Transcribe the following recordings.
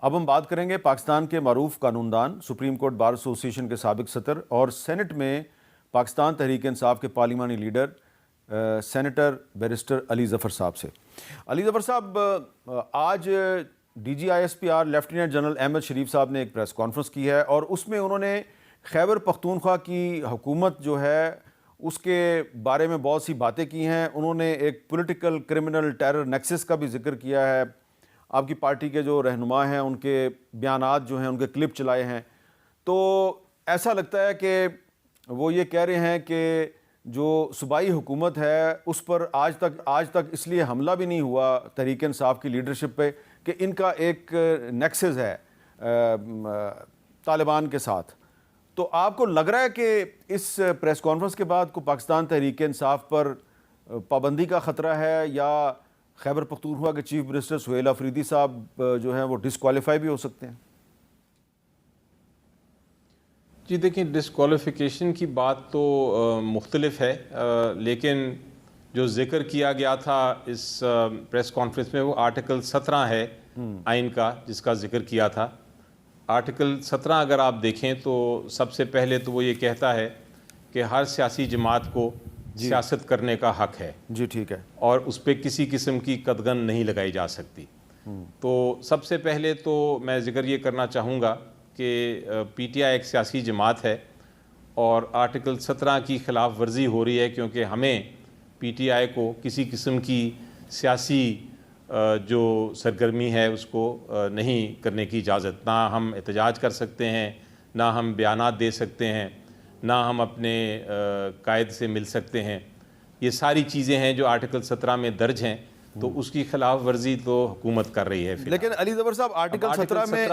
اب ہم بات کریں گے پاکستان کے معروف قانوندان، سپریم کورٹ بار ایسوسی ایشن کے سابق صدر اور سینٹ میں پاکستان تحریک انصاف کے پارلیمانی leader senator barrister Ali Zafar صاحب سے۔ علی ظفر صاحب، آج D G I S P R lieutenant general Ahmad Sharif صاحب نے ایک پریس کانفرنس کی ہے اور اس میں انہوں نے خیبر پختونخوا کی حکومت جو ہے اس کے بارے میں بہت سی باتیں کی ہیں۔ انہوں نے ایک پولیٹیکل کرمنل ٹیرر نیکسس کا بھی ذکر کیا ہے۔ آپ کی پارٹی کے جو رہنما ہیں ان کے بیانات جو ہیں ان کے کلپ چلائے ہیں، تو ایسا لگتا ہے کہ وہ یہ کہہ رہے ہیں کہ جو صوبائی حکومت ہے اس پر آج تک اس لیے حملہ بھی نہیں ہوا تحریک انصاف کی لیڈرشپ پہ کہ ان کا ایک نیکسس ہے طالبان کے ساتھ۔ تو آپ کو لگ رہا ہے کہ اس پریس کانفرنس کے بعد کو پاکستان تحریک انصاف پر پابندی کا خطرہ ہے، یا خیبر پختونخوا کے چیف منسٹر سہیل آفریدی صاحب جو ہیں وہ ڈسکوالیفائی بھی ہو سکتے ہیں؟ جی دیکھیں، ڈسکوالیفیکیشن کی بات تو مختلف ہے، لیکن جو ذکر کیا گیا تھا اس پریس کانفرنس میں وہ آرٹیکل 17 ہے آئین کا، جس کا ذکر کیا تھا۔ آرٹیکل 17 اگر آپ دیکھیں تو سب سے پہلے تو وہ یہ کہتا ہے کہ ہر سیاسی جماعت کو سیاست کرنے کا حق ہے، جی ٹھیک ہے، اور اس پہ کسی قسم کی قدغن نہیں لگائی جا سکتی۔ تو سب سے پہلے تو میں ذکر یہ کرنا چاہوں گا کہ پی ٹی آئی ایک سیاسی جماعت ہے اور آرٹیکل 17 کی خلاف ورزی ہو رہی ہے، کیونکہ ہمیں پی ٹی آئی کو کسی قسم کی سیاسی جو سرگرمی ہے اس کو نہیں کرنے کی اجازت، نہ ہم احتجاج کر سکتے ہیں، نہ ہم بیانات دے سکتے ہیں، نہ ہم اپنے قائد سے مل سکتے ہیں۔ یہ ساری چیزیں ہیں جو آرٹیکل 17 میں درج ہیں، تو اس کی خلاف ورزی تو حکومت کر رہی ہے۔ لیکن علی ظفر صاحب آرٹیکل 17 میں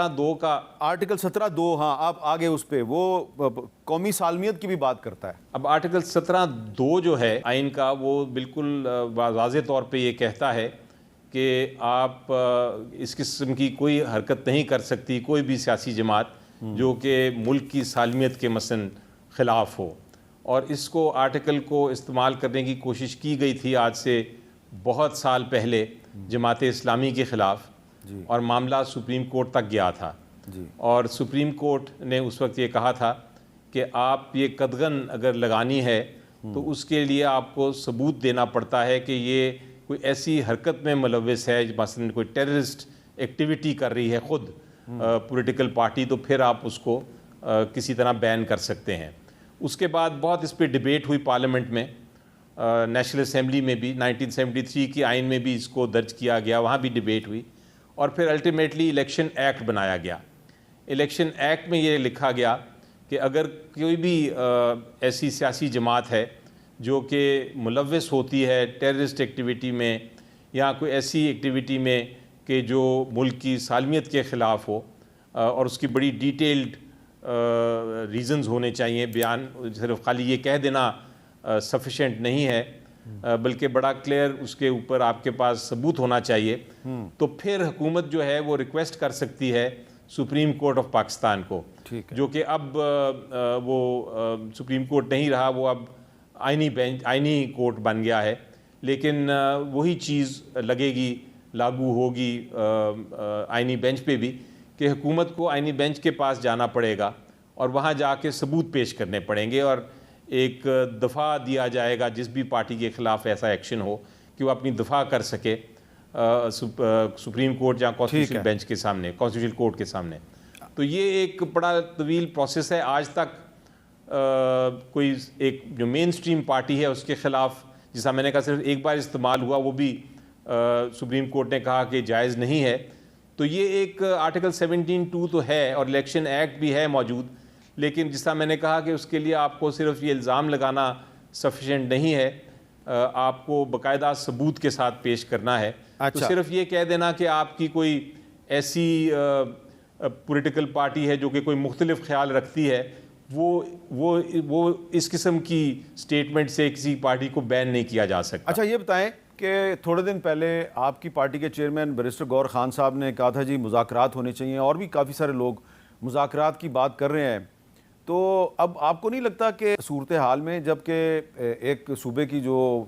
آرٹیکل 17(2) ہاں آپ آگے اس پہ وہ قومی سالمیت کی بھی بات کرتا ہے۔ اب آرٹیکل 17(2) جو ہے آئین کا، وہ بالکل واضح طور پہ یہ کہتا ہے کہ آپ اس قسم کی کوئی حرکت نہیں کر سکتی کوئی بھی سیاسی جماعت جو کہ ملک کی سالمیت کے مثلاً خلاف ہو، اور اس کو آرٹیکل کو استعمال کرنے کی کوشش کی گئی تھی آج سے بہت سال پہلے جماعت اسلامی کے خلاف، اور معاملہ سپریم کورٹ تک گیا تھا، اور سپریم کورٹ نے اس وقت یہ کہا تھا کہ آپ یہ قدغن اگر لگانی ہے تو اس کے لیے آپ کو ثبوت دینا پڑتا ہے کہ یہ کوئی ایسی حرکت میں ملوث ہے، مثلا کوئی ٹیررسٹ ایکٹیویٹی کر رہی ہے خود پولیٹیکل پارٹی، تو پھر آپ اس کو کسی طرح بین کر سکتے ہیں۔ اس کے بعد بہت اس پہ ڈیبیٹ ہوئی پارلیمنٹ میں، نیشنل اسمبلی میں بھی 1973 کی آئین میں بھی اس کو درج کیا گیا، وہاں بھی ڈیبیٹ ہوئی، اور پھر الٹیمیٹلی الیکشن ایکٹ بنایا گیا۔ الیکشن ایکٹ میں یہ لکھا گیا کہ اگر کوئی بھی ایسی سیاسی جماعت ہے جو کہ ملوث ہوتی ہے ٹیررسٹ ایکٹیویٹی میں یا کوئی ایسی ایکٹیویٹی میں کہ جو ملک کی سالمیت کے خلاف ہو، اور اس کی بڑی ڈیٹیلڈ ریزنز ہونے چاہیے، بیان صرف خالی یہ کہہ دینا سفیشینٹ نہیں ہے، بلکہ بڑا کلیئر اس کے اوپر آپ کے پاس ثبوت ہونا چاہیے، تو پھر حکومت جو ہے وہ ریکویسٹ کر سکتی ہے سپریم کورٹ آف پاکستان کو، جو کہ اب وہ سپریم کورٹ نہیں رہا، وہ اب آئینی کورٹ بن گیا ہے، لیکن وہی چیز لگے گی، لاگو ہوگی آئینی بینچ پہ بھی، کہ حکومت کو آئینی بینچ کے پاس جانا پڑے گا اور وہاں جا کے ثبوت پیش کرنے پڑیں گے، اور ایک دفعہ دیا جائے گا جس بھی پارٹی کے خلاف ایسا ایکشن ہو کہ وہ اپنی دفاع کر سکے سپریم کورٹ یا کانسٹیٹیوشن بینچ کے سامنے، کانسٹیٹیوشن کورٹ کے سامنے۔ تو یہ ایک بڑا طویل پروسیس ہے۔ آج تک کوئی ایک جو مین سٹریم پارٹی ہے اس کے خلاف، جیسا میں نے کہا صرف ایک بار استعمال ہوا، وہ بھی سپریم کورٹ نے کہا کہ جائز نہیں ہے۔ تو یہ ایک آرٹیکل 17(2) تو ہے، اور الیکشن ایکٹ بھی ہے موجود، لیکن جس طرح میں نے کہا کہ اس کے لیے آپ کو صرف یہ الزام لگانا سفیشینٹ نہیں ہے، آپ کو باقاعدہ ثبوت کے ساتھ پیش کرنا ہے۔ تو صرف یہ کہہ دینا کہ آپ کی کوئی ایسی پولیٹیکل پارٹی ہے جو کہ کوئی مختلف خیال رکھتی ہے، وہ اس قسم کی سٹیٹمنٹ سے کسی پارٹی کو بین نہیں کیا جا سکتا۔ اچھا یہ بتائیں کہ تھوڑے دن پہلے آپ کی پارٹی کے چیئرمین بیرسٹر گور خان صاحب نے کہا تھا جی مذاکرات ہونے چاہیے، اور بھی کافی سارے لوگ مذاکرات کی بات کر رہے ہیں، تو اب آپ کو نہیں لگتا کہ صورتحال میں جب کہ ایک صوبے کی جو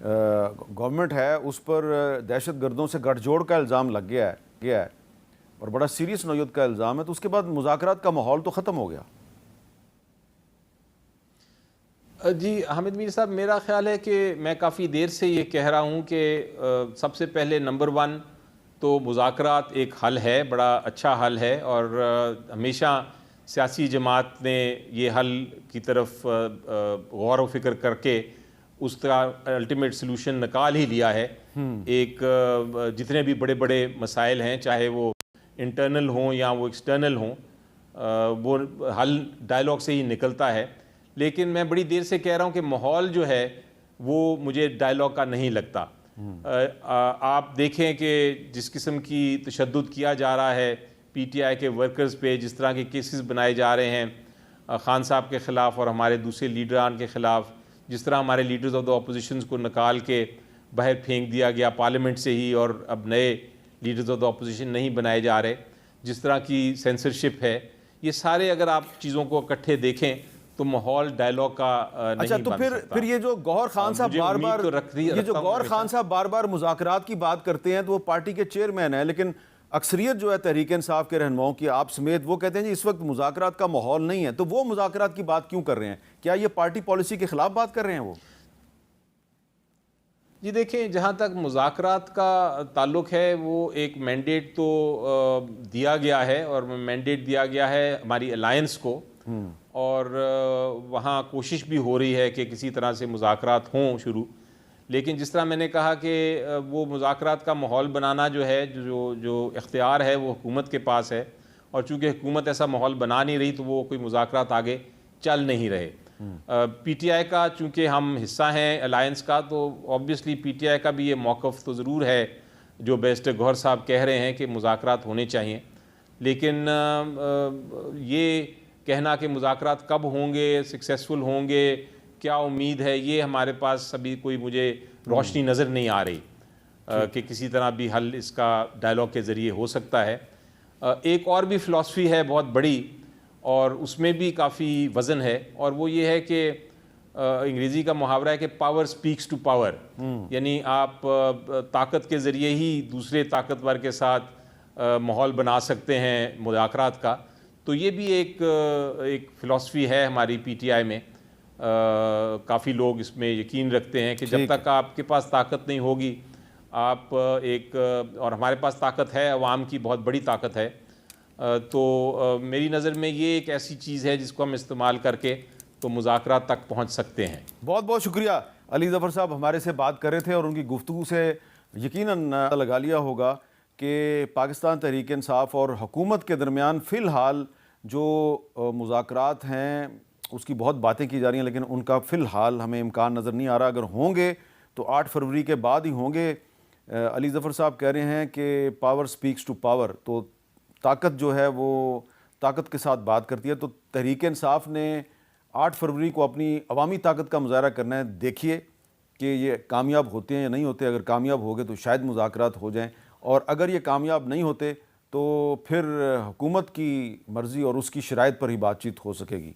گورنمنٹ ہے اس پر دہشت گردوں سے گٹھ جوڑ کا الزام لگ گیا ہے، اور بڑا سیریس نوعیت کا الزام ہے، تو اس کے بعد مذاکرات کا ماحول تو ختم ہو گیا۔ جی حامد میر صاحب، میرا خیال ہے کہ میں کافی دیر سے یہ کہہ رہا ہوں کہ سب سے پہلے نمبر 1 تو مذاکرات ایک حل ہے، بڑا اچھا حل ہے، اور ہمیشہ سیاسی جماعت نے یہ حل کی طرف غور و فکر کر کے اس طرح الٹیمیٹ سلوشن نکال ہی لیا ہے۔ ایک جتنے بھی بڑے بڑے مسائل ہیں، چاہے وہ انٹرنل ہوں یا وہ ایکسٹرنل ہوں، وہ حل ڈائلاگ سے ہی نکلتا ہے۔ لیکن میں بڑی دیر سے کہہ رہا ہوں کہ ماحول جو ہے وہ مجھے ڈائلاگ کا نہیں لگتا۔ آپ دیکھیں کہ جس قسم کی تشدد کیا جا رہا ہے پی ٹی آئی کے ورکرز پہ، جس طرح کے کیسز بنائے جا رہے ہیں خان صاحب کے خلاف اور ہمارے دوسرے لیڈران کے خلاف، جس طرح ہمارے لیڈرز آف دا اپوزیشنز کو نکال کے باہر پھینک دیا گیا پارلیمنٹ سے ہی، اور اب نئے لیڈرز آف دا اپوزیشن نہیں بنائے جا رہے، جس طرح کی سینسرشپ ہے، یہ سارے اگر آپ چیزوں کو اکٹھے دیکھیں تو ماحول ڈائلاگ کا اچھا، نہیں تو بن سکتا۔ پھر یہ جو گوہر خان صاحب مجھے بار امید بار تو رکھتا یہ جو ہوں گوہر ہمیشہ۔ خان صاحب بار بار مذاکرات کی بات کرتے ہیں، تو وہ پارٹی کے چیئرمین ہیں، لیکن اکثریت جو ہے تحریک انصاف کے رہنماؤں کی، آپ سمیت، وہ کہتے ہیں جی اس وقت مذاکرات کا ماحول نہیں ہے۔ تو وہ مذاکرات کی بات کیوں کر رہے ہیں؟ کیا یہ پارٹی پالیسی کے خلاف بات کر رہے ہیں وہ؟ جی دیکھیں، جہاں تک مذاکرات کا تعلق ہے، وہ ایک مینڈیٹ تو دیا گیا ہے، اور مینڈیٹ دیا گیا ہے ہماری الائنس کو، اور وہاں کوشش بھی ہو رہی ہے کہ کسی طرح سے مذاکرات ہوں شروع۔ لیکن جس طرح میں نے کہا کہ وہ مذاکرات کا ماحول بنانا جو ہے، جو اختیار ہے وہ حکومت کے پاس ہے، اور چونکہ حکومت ایسا ماحول بنا نہیں رہی تو وہ کوئی مذاکرات آگے چل نہیں رہے۔ پی ٹی آئی کا چونکہ ہم حصہ ہیں الائنس کا، تو آبویسلی پی ٹی آئی کا بھی یہ موقف تو ضرور ہے جو بیرسٹر گوہر صاحب کہہ رہے ہیں کہ مذاکرات ہونے چاہیے۔ لیکن یہ کہنا کہ مذاکرات کب ہوں گے، سکسیسفل ہوں گے، کیا امید ہے، یہ ہمارے پاس ابھی کوئی مجھے روشنی نظر نہیں آ رہی کہ کسی طرح بھی حل اس کا ڈائلاگ کے ذریعے ہو سکتا ہے۔ ایک اور بھی فلسفی ہے بہت بڑی، اور اس میں بھی کافی وزن ہے، اور وہ یہ ہے کہ انگریزی کا محاورہ ہے کہ پاور سپیکس ٹو پاور، یعنی آپ طاقت کے ذریعے ہی دوسرے طاقتور کے ساتھ ماحول بنا سکتے ہیں مذاکرات کا۔ تو یہ بھی ایک فلسفی ہے ہماری پی ٹی آئی میں۔ کافی لوگ اس میں یقین رکھتے ہیں کہ جب تک آپ کے پاس طاقت نہیں ہوگی، آپ اور ہمارے پاس طاقت ہے، عوام کی بہت بڑی طاقت ہے، تو میری نظر میں یہ ایک ایسی چیز ہے جس کو ہم استعمال کر کے تو مذاکرات تک پہنچ سکتے ہیں۔ بہت بہت شکریہ علی ظفر صاحب، ہمارے سے بات کر رہے تھے، اور ان کی گفتگو سے یقیناً لگا لیا ہوگا کہ پاکستان تحریک انصاف اور حکومت کے درمیان فی الحال جو مذاکرات ہیں اس کی بہت باتیں کی جا رہی ہیں، لیکن ان کا فی الحال ہمیں امکان نظر نہیں آ رہا۔ اگر ہوں گے تو 8 فروری کے بعد ہی ہوں گے۔ علی ظفر صاحب کہہ رہے ہیں کہ پاور سپیکس ٹو پاور، تو طاقت جو ہے وہ طاقت کے ساتھ بات کرتی ہے۔ تو تحریک انصاف نے 8 فروری کو اپنی عوامی طاقت کا مظاہرہ کرنا ہے۔ دیکھیے کہ یہ کامیاب ہوتے ہیں یا نہیں ہوتے۔ اگر کامیاب ہو گئے تو شاید مذاکرات ہو جائیں، اور اگر یہ کامیاب نہیں ہوتے تو پھر حکومت کی مرضی اور اس کی شرائط پر ہی بات چیت ہو سکے گی۔